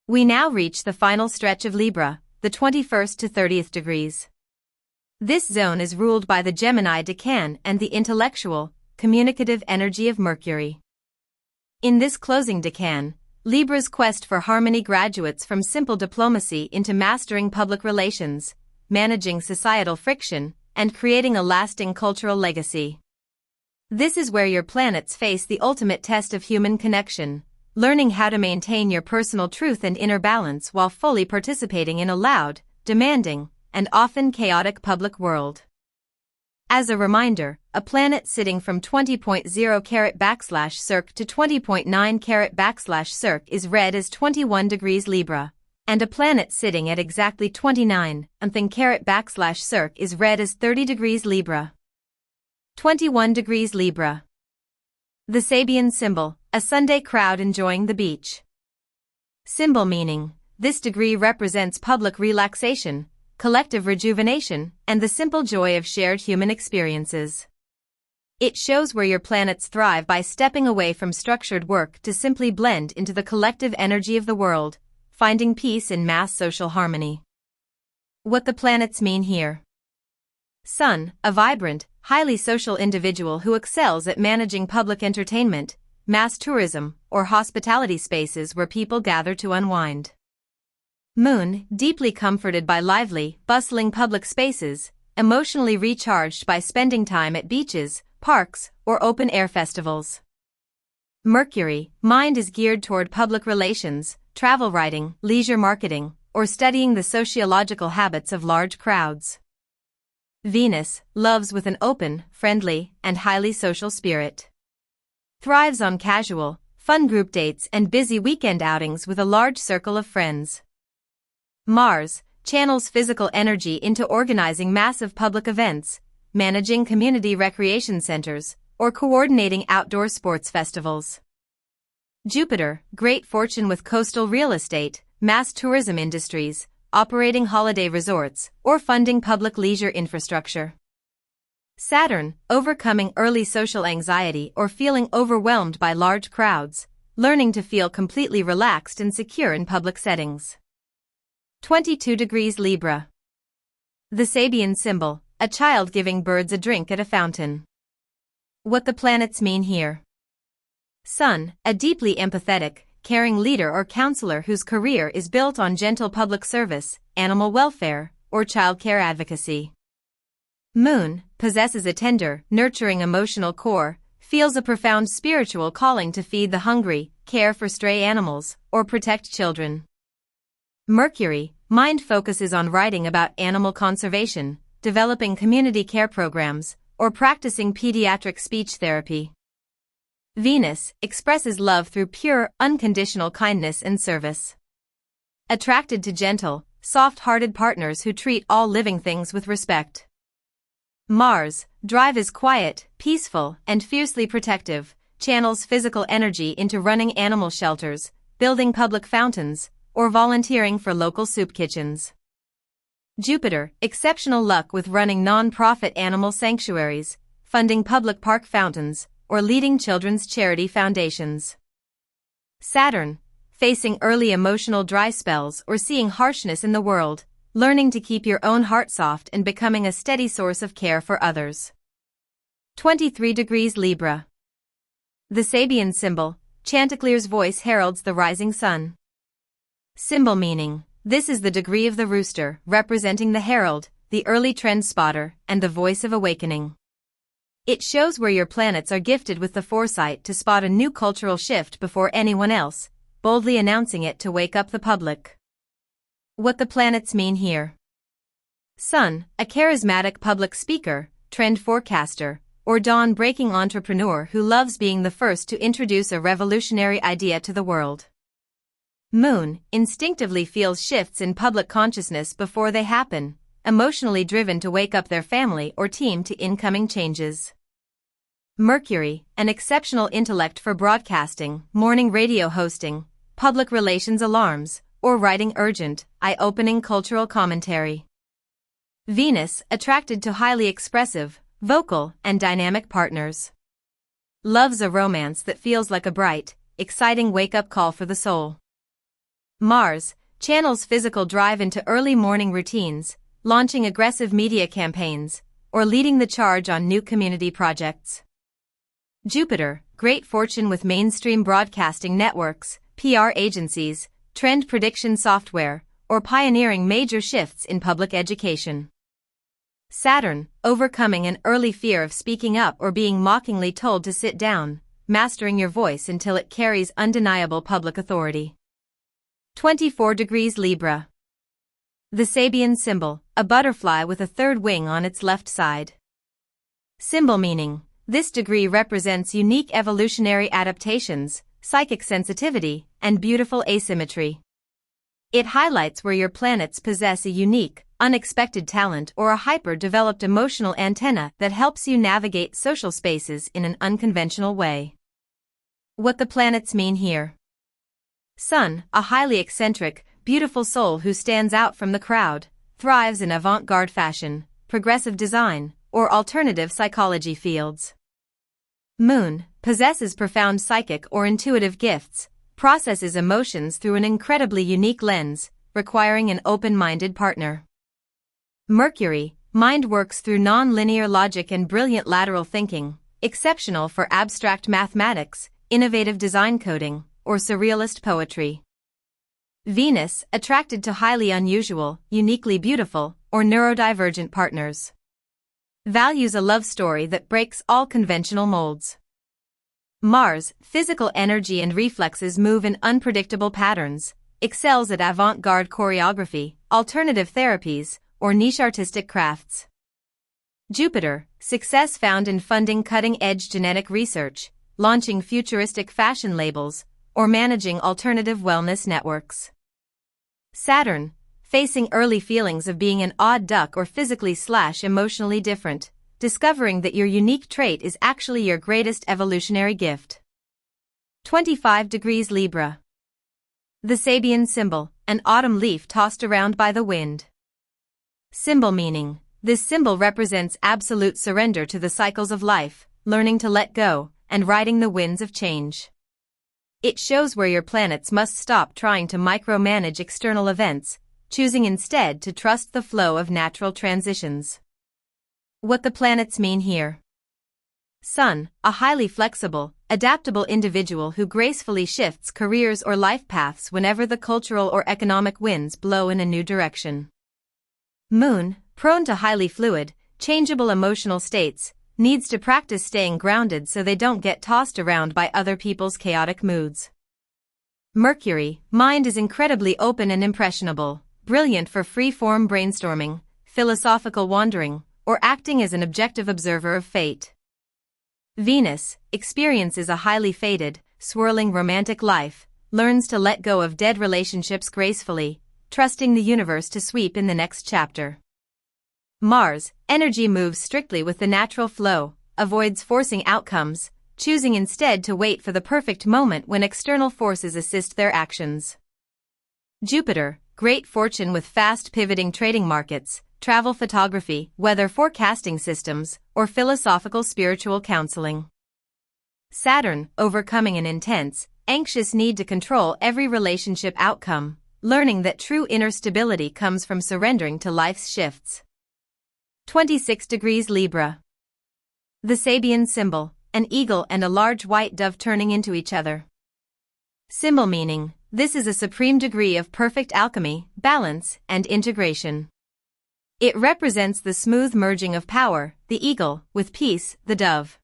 We now reach the final stretch of Libra, the 21st to 30th degrees. This zone is ruled by the Gemini decan and the intellectual, communicative energy of Mercury. In this closing decan, Libra's quest for harmony graduates from simple diplomacy into mastering public relations, managing societal friction, and creating a lasting cultural legacy. This is where your planets face the ultimate test of human connection, learning how to maintain your personal truth and inner balance while fully participating in a loud, demanding, and often chaotic public world. As a reminder, a planet sitting from 20.0 /circ to 20.9 /circ is read as 21 degrees Libra, and a planet sitting at exactly 29 /circ is read as 30 degrees Libra. 21 degrees Libra. The Sabian symbol, a Sunday crowd enjoying the beach. Symbol meaning: this degree represents public relaxation, collective rejuvenation, and the simple joy of shared human experiences. It shows where your planets thrive by stepping away from structured work to simply blend into the collective energy of the world, finding peace in mass social harmony. What the planets mean here. Sun, a vibrant, highly social individual who excels at managing public entertainment, mass tourism, or hospitality spaces where people gather to unwind. Moon, deeply comforted by lively, bustling public spaces, emotionally recharged by spending time at beaches, parks, or open-air festivals. Mercury, mind is geared toward public relations, travel writing, leisure marketing, or studying the sociological habits of large crowds. Venus, loves with an open, friendly, and highly social spirit. Thrives on casual, fun group dates and busy weekend outings with a large circle of friends. Mars, channels physical energy into organizing massive public events, managing community recreation centers, or coordinating outdoor sports festivals. Jupiter, great fortune with coastal real estate, mass tourism industries, operating holiday resorts, or funding public leisure infrastructure. Saturn, overcoming early social anxiety or feeling overwhelmed by large crowds, learning to feel completely relaxed and secure in public settings. 22 degrees Libra. The Sabian symbol, a child giving birds a drink at a fountain. What the planets mean here. Sun, a deeply empathetic, caring leader or counselor whose career is built on gentle public service, animal welfare, or childcare advocacy. Moon, possesses a tender, nurturing emotional core, feels a profound spiritual calling to feed the hungry, care for stray animals, or protect children. Mercury, mind focuses on writing about animal conservation, developing community care programs, or practicing pediatric speech therapy. Venus, expresses love through pure, unconditional kindness and service. Attracted to gentle, soft-hearted partners who treat all living things with respect. Mars, drive is quiet, peaceful, and fiercely protective, channels physical energy into running animal shelters, building public fountains, or volunteering for local soup kitchens. Jupiter, exceptional luck with running non-profit animal sanctuaries, funding public park fountains, or leading children's charity foundations. Saturn, facing early emotional dry spells or seeing harshness in the world, learning to keep your own heart soft and becoming a steady source of care for others. 23 degrees Libra. The Sabian symbol, Chanticleer's voice heralds the rising sun. Symbol meaning: this is the degree of the rooster, representing the herald, the early trend spotter, and the voice of awakening. It shows where your planets are gifted with the foresight to spot a new cultural shift before anyone else, boldly announcing it to wake up the public. What the planets mean here. Sun, a charismatic public speaker, trend forecaster, or dawn-breaking entrepreneur who loves being the first to introduce a revolutionary idea to the world. Moon, instinctively feels shifts in public consciousness before they happen, emotionally driven to wake up their family or team to incoming changes. Mercury, an exceptional intellect for broadcasting, morning radio hosting, public relations alarms, or writing urgent, eye-opening cultural commentary. Venus, attracted to highly expressive, vocal, and dynamic partners. Loves a romance that feels like a bright, exciting wake-up call for the soul. Mars channels physical drive into early morning routines, launching aggressive media campaigns, or leading the charge on new community projects. Jupiter, great fortune with mainstream broadcasting networks, PR agencies, trend prediction software, or pioneering major shifts in public education. Saturn, overcoming an early fear of speaking up or being mockingly told to sit down, mastering your voice until it carries undeniable public authority. 24 degrees Libra. The Sabian symbol, a butterfly with a third wing on its left side. Symbol meaning: this degree represents unique evolutionary adaptations, psychic sensitivity, and beautiful asymmetry. It highlights where your planets possess a unique, unexpected talent or a hyper-developed emotional antenna that helps you navigate social spaces in an unconventional way. What the planets mean here. Sun, a highly eccentric, beautiful soul who stands out from the crowd, thrives in avant-garde fashion, progressive design, or alternative psychology fields. Moon, possesses profound psychic or intuitive gifts, processes emotions through an incredibly unique lens, requiring an open-minded partner. Mercury, mind works through non-linear logic and brilliant lateral thinking, exceptional for abstract mathematics, innovative design coding, or surrealist poetry. Venus, attracted to highly unusual, uniquely beautiful, or neurodivergent partners. Values a love story that breaks all conventional molds. Mars, physical energy and reflexes move in unpredictable patterns, excels at avant-garde choreography, alternative therapies, or niche artistic crafts. Jupiter, success found in funding cutting-edge genetic research, launching futuristic fashion labels, or managing alternative wellness networks. Saturn, facing early feelings of being an odd duck or physically/emotionally different, discovering that your unique trait is actually your greatest evolutionary gift. 25 degrees Libra. The Sabian symbol, an autumn leaf tossed around by the wind. Symbol meaning: this symbol represents absolute surrender to the cycles of life, learning to let go, and riding the winds of change. It shows where your planets must stop trying to micromanage external events, choosing instead to trust the flow of natural transitions. What the planets mean here. Sun, a highly flexible, adaptable individual who gracefully shifts careers or life paths whenever the cultural or economic winds blow in a new direction. Moon, prone to highly fluid, changeable emotional states, needs to practice staying grounded so they don't get tossed around by other people's chaotic moods. Mercury, mind is incredibly open and impressionable, brilliant for free-form brainstorming, philosophical wandering, or acting as an objective observer of fate. Venus, experiences a highly fated, swirling romantic life, learns to let go of dead relationships gracefully, trusting the universe to sweep in the next chapter. Mars, energy moves strictly with the natural flow, avoids forcing outcomes, choosing instead to wait for the perfect moment when external forces assist their actions. Jupiter, great fortune with fast pivoting trading markets, travel photography, weather forecasting systems, or philosophical spiritual counseling. Saturn, overcoming an intense, anxious need to control every relationship outcome, learning that true inner stability comes from surrendering to life's shifts. 26 degrees Libra. The Sabian symbol, an eagle and a large white dove turning into each other. Symbol meaning: this is a supreme degree of perfect alchemy, balance, and integration. It represents the smooth merging of power, the eagle, with peace, the dove.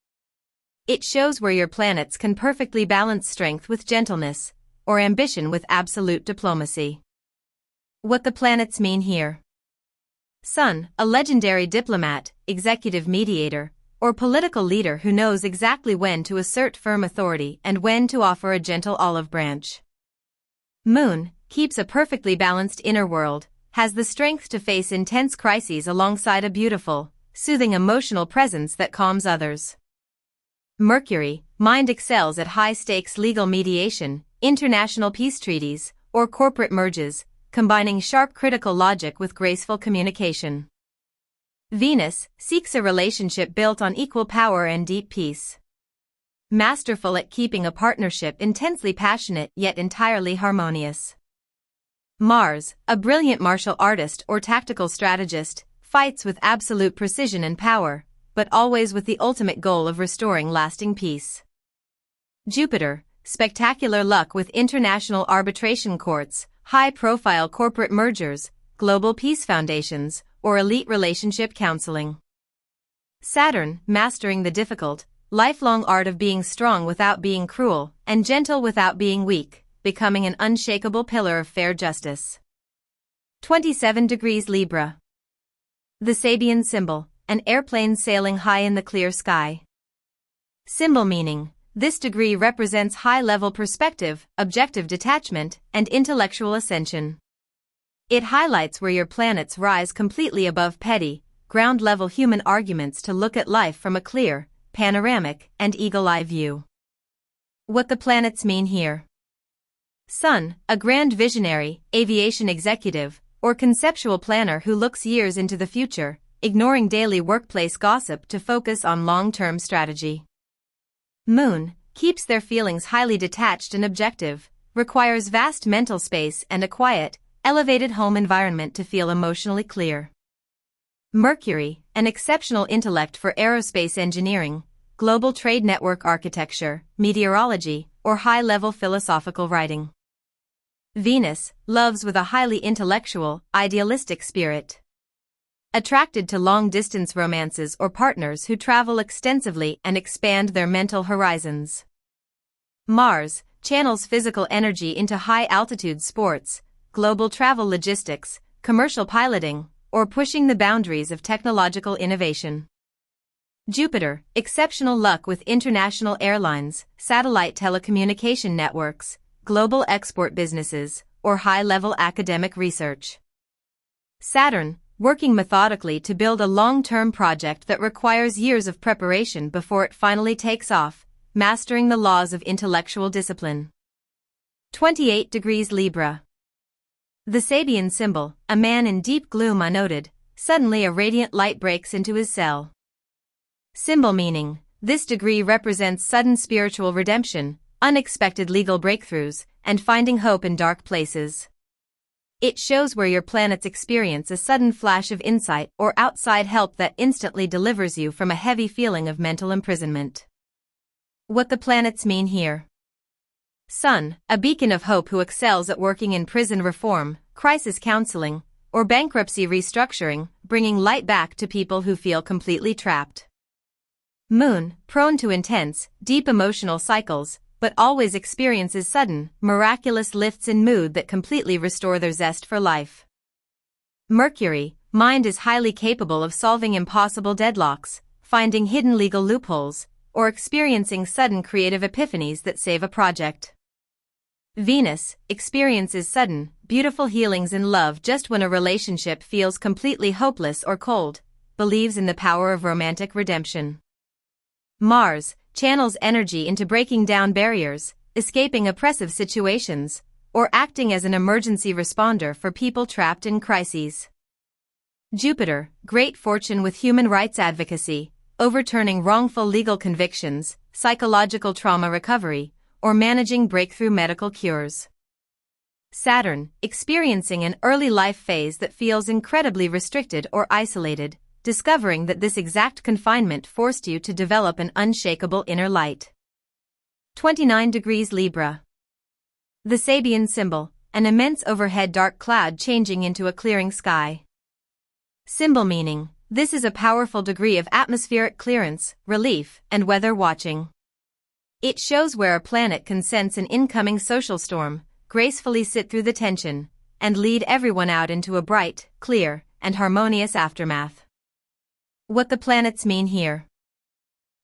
It shows where your planets can perfectly balance strength with gentleness, or ambition with absolute diplomacy. What the planets mean here. Sun, a legendary diplomat, executive mediator, or political leader who knows exactly when to assert firm authority and when to offer a gentle olive branch. Moon, keeps a perfectly balanced inner world, has the strength to face intense crises alongside a beautiful, soothing emotional presence that calms others. Mercury, mind excels at high-stakes legal mediation, international peace treaties, or corporate merges, combining sharp critical logic with graceful communication. Venus, seeks a relationship built on equal power and deep peace. Masterful at keeping a partnership intensely passionate yet entirely harmonious. Mars, a brilliant martial artist or tactical strategist, fights with absolute precision and power, but always with the ultimate goal of restoring lasting peace. Jupiter, spectacular luck with international arbitration courts, high-profile corporate mergers, global peace foundations, or elite relationship counseling. Saturn, mastering the difficult, lifelong art of being strong without being cruel, and gentle without being weak, becoming an unshakable pillar of fair justice. 27 degrees Libra. The Sabian symbol, an airplane sailing high in the clear sky. Symbol meaning: this degree represents high-level perspective, objective detachment, and intellectual ascension. It highlights where your planets rise completely above petty, ground-level human arguments to look at life from a clear, panoramic, and eagle-eye view. What the planets mean here. Sun, a grand visionary, aviation executive, or conceptual planner who looks years into the future, ignoring daily workplace gossip to focus on long-term strategy. Moon, keeps their feelings highly detached and objective, requires vast mental space and a quiet, elevated home environment to feel emotionally clear. Mercury, an exceptional intellect for aerospace engineering, global trade network architecture, meteorology, or high-level philosophical writing. Venus, loves with a highly intellectual, idealistic spirit. Attracted to long-distance romances or partners who travel extensively and expand their mental horizons. Mars, channels physical energy into high-altitude sports, global travel logistics, commercial piloting, or pushing the boundaries of technological innovation. Jupiter, exceptional luck with international airlines, satellite telecommunication networks, global export businesses, or high-level academic research. Saturn, working methodically to build a long-term project that requires years of preparation before it finally takes off, mastering the laws of intellectual discipline. 28 degrees Libra. The Sabian symbol, a man in deep gloom unnoted, suddenly a radiant light breaks into his cell. Symbol meaning: this degree represents sudden spiritual redemption, unexpected legal breakthroughs, and finding hope in dark places. It shows where your planets experience a sudden flash of insight or outside help that instantly delivers you from a heavy feeling of mental imprisonment. What the planets mean here. Sun, a beacon of hope who excels at working in prison reform, crisis counseling, or bankruptcy restructuring, bringing light back to people who feel completely trapped. Moon, prone to intense, deep emotional cycles, but always experiences sudden, miraculous lifts in mood that completely restore their zest for life. Mercury, mind is highly capable of solving impossible deadlocks, finding hidden legal loopholes, or experiencing sudden creative epiphanies that save a project. Venus, experiences sudden, beautiful healings in love just when a relationship feels completely hopeless or cold, believes in the power of romantic redemption. Mars, channels energy into breaking down barriers, escaping oppressive situations, or acting as an emergency responder for people trapped in crises. Jupiter, great fortune with human rights advocacy, overturning wrongful legal convictions, psychological trauma recovery, or managing breakthrough medical cures. Saturn, experiencing an early life phase that feels incredibly restricted or isolated, discovering that this exact confinement forced you to develop an unshakable inner light. 29 degrees Libra. The Sabian symbol, an immense overhead dark cloud changing into a clearing sky. Symbol meaning: this is a powerful degree of atmospheric clearance, relief, and weather watching. It shows where a planet can sense an incoming social storm, gracefully sit through the tension, and lead everyone out into a bright, clear, and harmonious aftermath. What the planets mean here.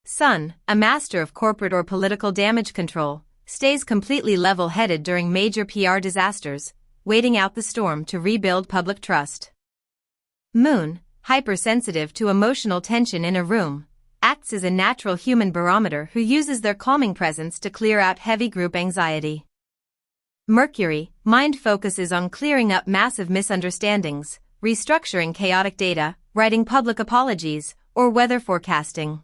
Sun, a master of corporate or political damage control, stays completely level-headed during major PR disasters, waiting out the storm to rebuild public trust. Moon, hypersensitive to emotional tension in a room, acts as a natural human barometer who uses their calming presence to clear out heavy group anxiety. Mercury, mind focuses on clearing up massive misunderstandings, restructuring chaotic data, writing public apologies, or weather forecasting.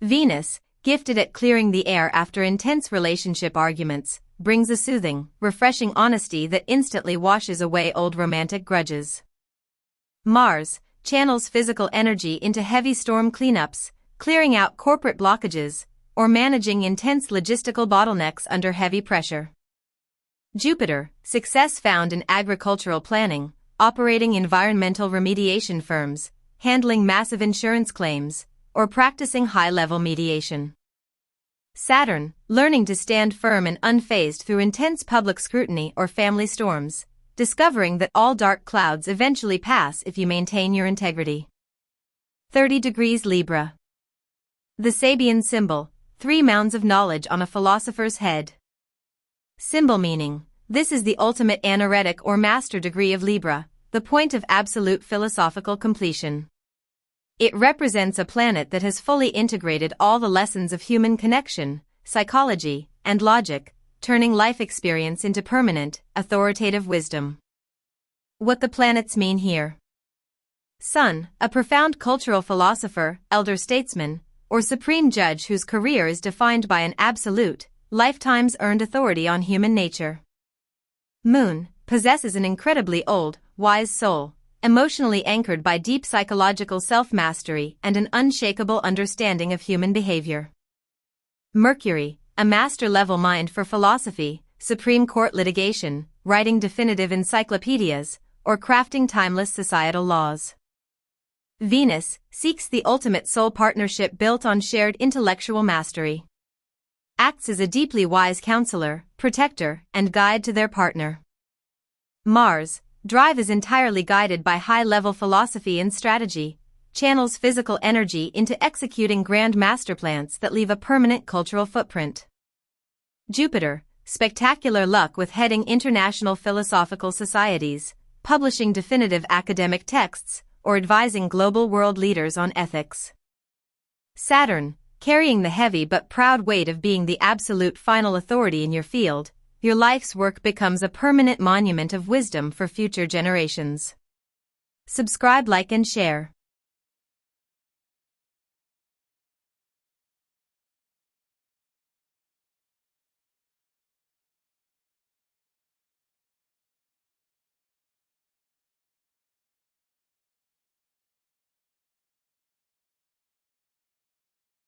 Venus, gifted at clearing the air after intense relationship arguments, brings a soothing, refreshing honesty that instantly washes away old romantic grudges. Mars channels physical energy into heavy storm cleanups, clearing out corporate blockages, or managing intense logistical bottlenecks under heavy pressure. Jupiter, success found in agricultural planning, operating environmental remediation firms, handling massive insurance claims, or practicing high-level mediation. Saturn, learning to stand firm and unfazed through intense public scrutiny or family storms, discovering that all dark clouds eventually pass if you maintain your integrity. 30 degrees Libra. The Sabian symbol, 3 mounds of knowledge on a philosopher's head. Symbol meaning: this is the ultimate anaretic or master degree of Libra, the point of absolute philosophical completion. It represents a planet that has fully integrated all the lessons of human connection, psychology, and logic, turning life experience into permanent, authoritative wisdom. What the planets mean here. Sun, a profound cultural philosopher, elder statesman, or supreme judge whose career is defined by an absolute, lifetime's earned authority on human nature. Moon, possesses an incredibly old, wise soul, emotionally anchored by deep psychological self-mastery and an unshakable understanding of human behavior. Mercury, a master-level mind for philosophy, Supreme Court litigation, writing definitive encyclopedias, or crafting timeless societal laws. Venus, seeks the ultimate soul partnership built on shared intellectual mastery. Acts as a deeply wise counselor, protector, and guide to their partner. Mars, drive is entirely guided by high-level philosophy and strategy, channels physical energy into executing grand master plans that leave a permanent cultural footprint. Jupiter, spectacular luck with heading international philosophical societies, publishing definitive academic texts, or advising global world leaders on ethics. Saturn, carrying the heavy but proud weight of being the absolute final authority in your field, your life's work becomes a permanent monument of wisdom for future generations. Subscribe, like, and share.